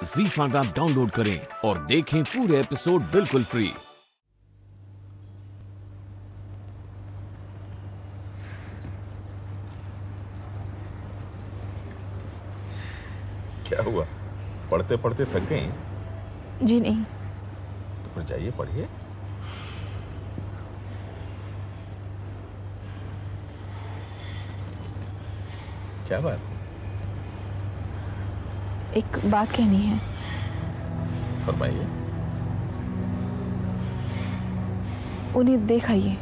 ZEE5 app download करें और देखें पूरे एपिसोड बिल्कुल फ्री। क्या हुआ? पढ़ते पढ़ते थक गई? जी नहीं। तो फिर जाइए पढ़िए। क्या बात? एक बात कहनी है। फरमाइए। उन्हें देख आइए।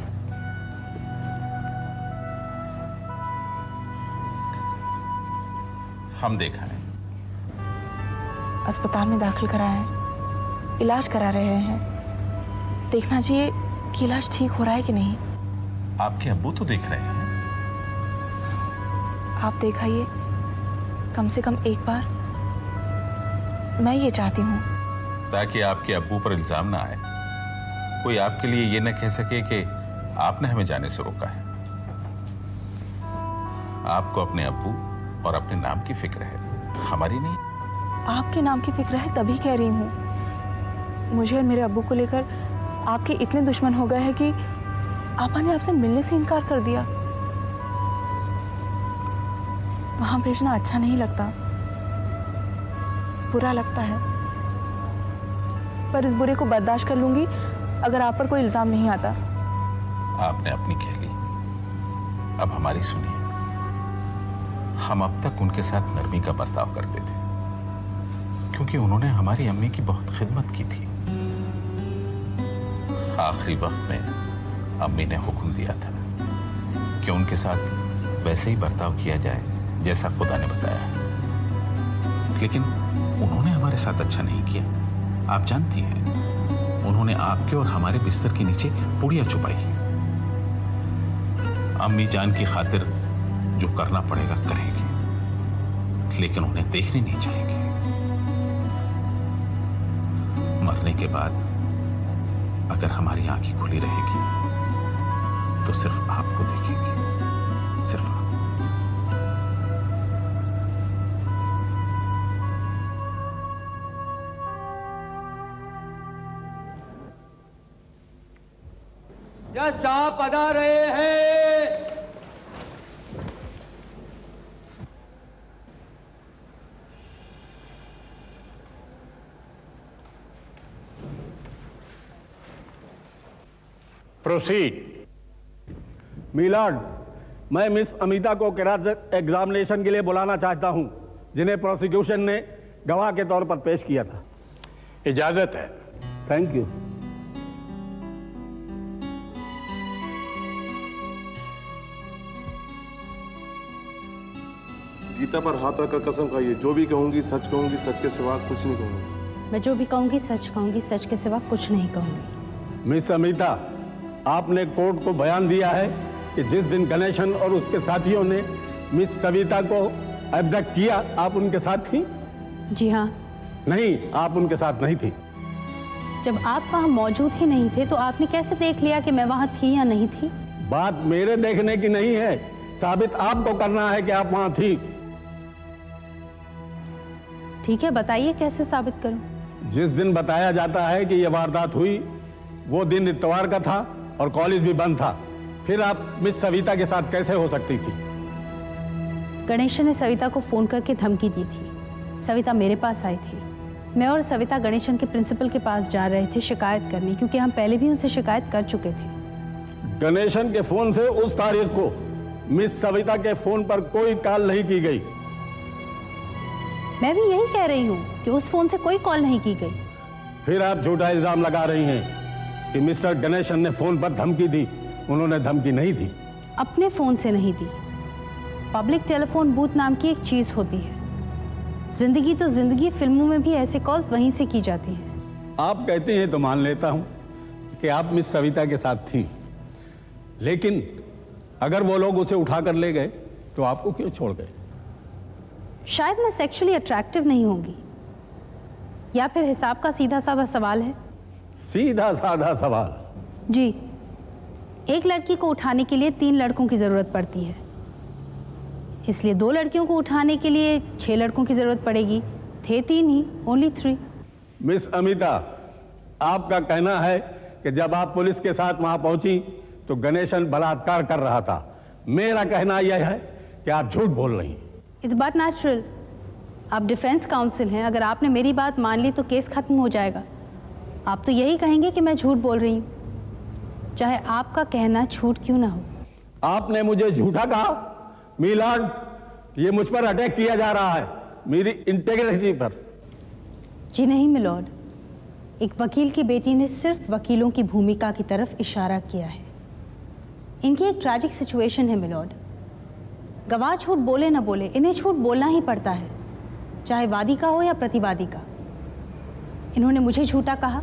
हम देखा है। अस्पताल में दाखिल कराया है, इलाज करा रहे हैं। देखना चाहिए कि इलाज ठीक हो रहा है कि नहीं। आपके अब्बू तो देख रहे हैं। आप देख आइए, कम से कम एक बार। मैं ये चाहती हूँ ताकि आपके अब्बू पर इल्जाम ना आए, कोई आपके लिए ये न कह सके कि आपने हमें जाने से रोका है। आपको अपने अब्बू और अपने नाम की फिक्र है, हमारी नहीं। आपके नाम की फिक्र है तभी कह रही हूँ। मुझे और मेरे अब्बू को लेकर आपके इतने दुश्मन हो गए हैं कि आपा ने आपसे मिलने से इनकार कर दिया। वहां भेजना अच्छा नहीं लगता, बुरा लगता है। पर इस बुरे को बर्दाश्त कर लूंगी अगर आप पर कोई इल्जाम नहीं आता। आपने अपनी कह ली, अब हमारी सुनिए। हम अब तक उनके साथ नरमी का बर्ताव करते थे क्योंकि उन्होंने हमारी अम्मी की बहुत खिदमत की थी। आखिरी वक्त में अम्मी ने हुक्म दिया था कि उनके साथ वैसे ही बर्ताव किया जाए जैसा खुदा ने बताया है, लेकिन उन्होंने हमारे साथ अच्छा नहीं किया। आप जानती हैं, उन्होंने आपके और हमारे बिस्तर के नीचे पुड़िया छुपाई। अम्मी जान की खातिर जो करना पड़ेगा करेंगे, लेकिन उन्हें देखने नहीं चाहेंगे। मरने के बाद अगर हमारी आंखें खुली रहेगी तो सिर्फ आपको देखेंगे, सिर्फ आप। जज साहब पधार रहे हैं। प्रोसीड। मिलाड, मैं मिस अमिता को कैराज एग्जामिनेशन के लिए बुलाना चाहता हूं, जिन्हें प्रोसिक्यूशन ने गवाह के तौर पर पेश किया था। इजाजत है। Thank you. गीता पर हाथ रखकर कसम खाइए, जो भी कहूंगी सच कहूंगी, सच के सिवा कुछ नहीं कहूंगी। मैं जो भी कहूंगी, सच के सिवा कुछ नहीं कहूंगी। मिस अमिता, आपने कोर्ट को बयान दिया है कि जिस दिन गणेशन और उसके साथियों ने मिस सविता को अबडक्ट किया, आप उनके साथ थी? जी हाँ। नहीं, आप उनके साथ नहीं थी। जब आप वहां मौजूद ही नहीं थे तो आपने कैसे देख लिया कि मैं वहां थी या नहीं थी? बात मेरे देखने की नहीं है, साबित आपको करना है कि आप वहां थी। ठीक है, बताइए कैसे साबित करूं? जिस दिन बताया जाता है कि यह वारदात हुई, वो दिन इतवार का था और कॉलेज भी बंद था। फिर आप मिस सविता के साथ कैसे हो सकती थी? गणेशन ने सविता को फोन करके धमकी दी थी। सविता मेरे पास आई थी। मैं और सविता गणेशन के प्रिंसिपल के पास जा रहे थे शिकायत करने, क्योंकि हम पहले भी उनसे शिकायत कर चुके थे। गणेशन के फोन से उस तारीख को मिस सविता के फोन पर कोई कॉल नहीं की गई। मैं भी यही कह रही हूँ कि उस फोन से कोई कॉल नहीं की गई। फिर आप झूठा इल्जाम लगा रही हैं कि मिस्टर गणेशन ने फोन पर धमकी दी। उन्होंने धमकी नहीं दी। अपने फोन से नहीं दी। पब्लिक टेलीफोन बूथ नाम की एक चीज होती है। जिंदगी तो जिंदगी, फिल्मों में भी ऐसे कॉल्स वहीं से की जाती हैं। आप कहते हैं तो मान लेता हूं कि आप मिस सविता के साथ थी, लेकिन अगर वो लोग उसे उठा कर ले गए तो आपको क्यों छोड़ गए? शायद मैं सेक्सुअली अट्रैक्टिव नहीं होंगी, या फिर हिसाब का सीधा साधा सवाल है। सीधा साधा सवाल? जी, एक लड़की को उठाने के लिए 3 लड़कों की जरूरत पड़ती है, इसलिए 2 लड़कियों को उठाने के लिए 6 लड़कों की जरूरत पड़ेगी। थे 3 ही, ओनली 3। मिस अमिता, आपका कहना है कि जब आप पुलिस के साथ वहां पहुंची तो गणेशन बलात्कार कर रहा था। मेरा कहना यह है कि आप झूठ बोल रही हैं। It's but natural. आप डिफेंस काउंसिल हैं, अगर आपने मेरी बात मान ली तो केस खत्म हो जाएगा। आप तो यही कहेंगे कि मैं झूठ बोल रही हूँ, चाहे आपका कहना झूठ क्यों ना हो। आपने मुझे झूठा कहा? मिलॉर्ड, ये मुझ पर अटैक किया जा रहा है, मेरी इंटेग्रिटी पर। जी नहीं मिलॉर्ड, एक वकील की बेटी ने सिर्फ वकीलों की भूमिका की तरफ इशारा किया है। इनकी एक ट्रैजिक सिचुएशन है मिलॉर्ड। गवाह झूठ बोले ना बोले, इन्हें झूठ बोलना ही पड़ता है, चाहे वादी का हो या प्रतिवादी का। इन्होंने मुझे झूठा कहा,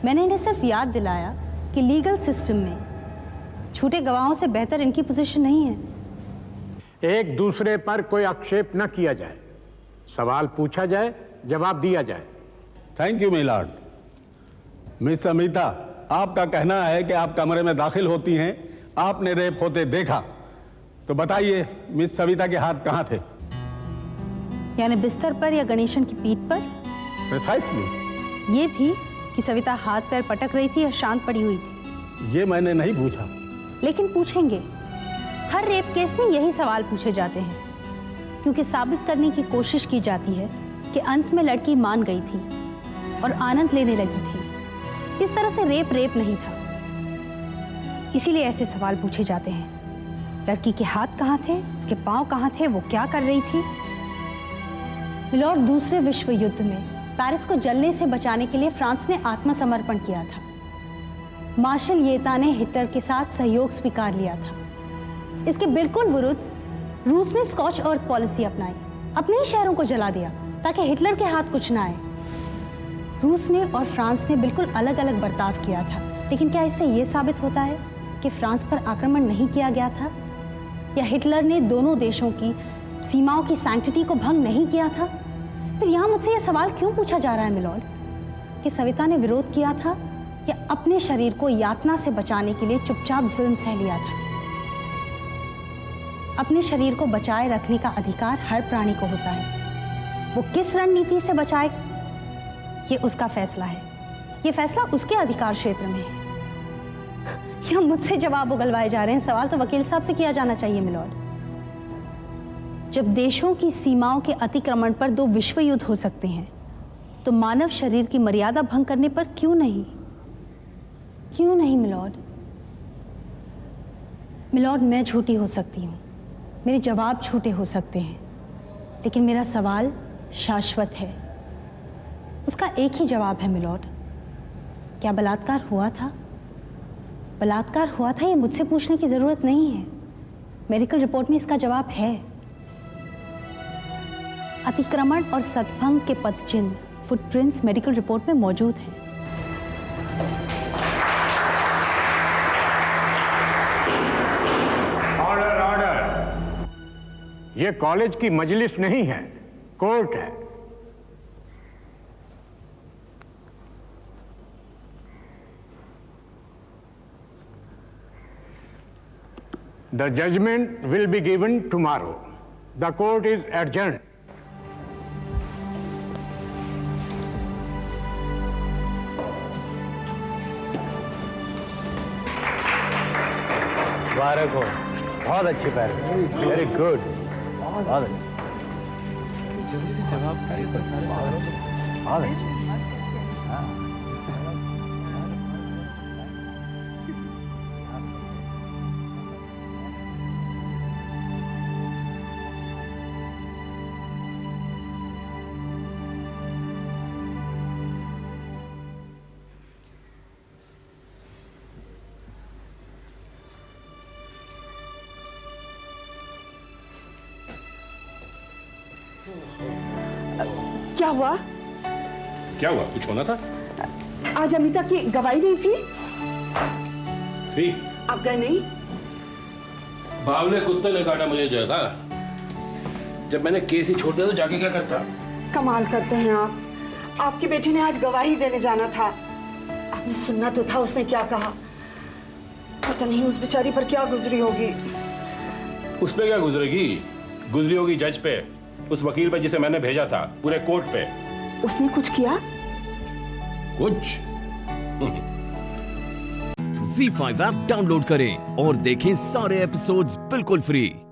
मैंने इन्हें सिर्फ याद दिलाया कि लीगल सिस्टम में झूठे गवाहों से बेहतर इनकी पोजीशन नहीं है। एक दूसरे पर कोई आक्षेप न किया जाए, सवाल पूछा जाए, जवाब दिया जाए। Thank you milord. Miss Amita, आपका कहना है कि आप कमरे में दाखिल होती हैं, आपने रेप होते देखा, तो बताइए मिस सविता के हाथ कहाँ थे? यानी बिस्तर पर या गणेशन की पीठ पर? प्रिसाइसली। ये भी कि सविता हाथ पैर पटक रही थी या शांत पड़ी हुई थी? ये मैंने नहीं पूछा। लेकिन पूछेंगे। हर रेप केस में यही सवाल पूछे जाते हैं, क्योंकि साबित करने की कोशिश की जाती है कि अंत में लड़की मान गई थी और आनंद लेने लगी थी। इस तरह से रेप नहीं था, इसीलिए ऐसे सवाल पूछे जाते हैं। लड़की के हाथ कहाँ थे, उसके पांव कहाँ थे, वो क्या कर रही थी? मिलॉर्ड, दूसरे विश्व युद्ध में पेरिस को जलने से बचाने के लिए फ्रांस ने आत्मसमर्पण किया था। मार्शल येता ने हिटलर के साथ सहयोग स्वीकार लिया था। इसके बिल्कुल विरुद्ध रूस ने स्कॉच अर्थ पॉलिसी अपनाई, अपने ही शहरों को जला दिया ताकि हिटलर के हाथ कुछ ना आए। रूस ने और फ्रांस ने बिल्कुल अलग अलग बर्ताव किया था, लेकिन क्या इससे यह साबित होता है कि फ्रांस पर आक्रमण नहीं किया गया था, या हिटलर ने दोनों देशों की सीमाओं की सैंक्टिटी को भंग नहीं किया था? फिर यहाँ मुझसे यह सवाल क्यों पूछा जा रहा है मिलॉर्ड कि सविता ने विरोध किया था या अपने शरीर को यातना से बचाने के लिए चुपचाप जुल्म सह लिया था? अपने शरीर को बचाए रखने का अधिकार हर प्राणी को होता है। वो किस रणनीति से बचाए, ये उसका फैसला है। ये फैसला उसके अधिकार क्षेत्र में है। या मुझसे जवाब उगलवाए जा रहे हैं? सवाल तो वकील साहब से किया जाना चाहिए मिलॉर्ड। जब देशों की सीमाओं के अतिक्रमण पर 2 विश्व युद्ध हो सकते हैं, तो मानव शरीर की मर्यादा भंग करने पर क्यों नहीं? क्यों नहीं मिलॉर्ड? मिलॉर्ड, मैं झूठी हो सकती हूँ, मेरे जवाब झूठे हो सकते हैं, लेकिन मेरा सवाल शाश्वत है। उसका एक ही जवाब है मिलॉर्ड। क्या बलात्कार हुआ था? बलात्कार हुआ था, ये मुझसे पूछने की जरूरत नहीं है। मेडिकल रिपोर्ट में इसका जवाब है। अतिक्रमण और सतभंग के पदचिन्ह, फुटप्रिंट्स मेडिकल रिपोर्ट में मौजूद हैं। Order, order. ये कॉलेज की मजलिस नहीं है, कोर्ट है। The judgment will be given tomorrow. The court is adjourned. मुबारक हो, बहुत अच्छी पैरवी, वेरी गुड, बहुत अच्छी। बहुत अच्छी। क्या हुआ? क्या हुआ? कुछ होना था? आज अमिता की गवाही नहीं थी? थी। आप गए नहीं? बावले कुत्ते ने काटा मुझे जैसा। जब मैंने केस ही छोड़ दिया तो जाके क्या करता? कमाल करते हैं आप। आपकी बेटी ने आज गवाही देने जाना था, आपने सुनना तो था उसने क्या कहा। पता नहीं उस बेचारी पर क्या गुजरी होगी। उस पे क्या गुजरेगी? गुजरी होगी जज पे। उस वकील पे जिसे मैंने भेजा था पूरे कोर्ट पे। उसने कुछ किया? कुछ? ZEE5 ऐप डाउनलोड करें और देखें सारे एपिसोड्स बिल्कुल फ्री।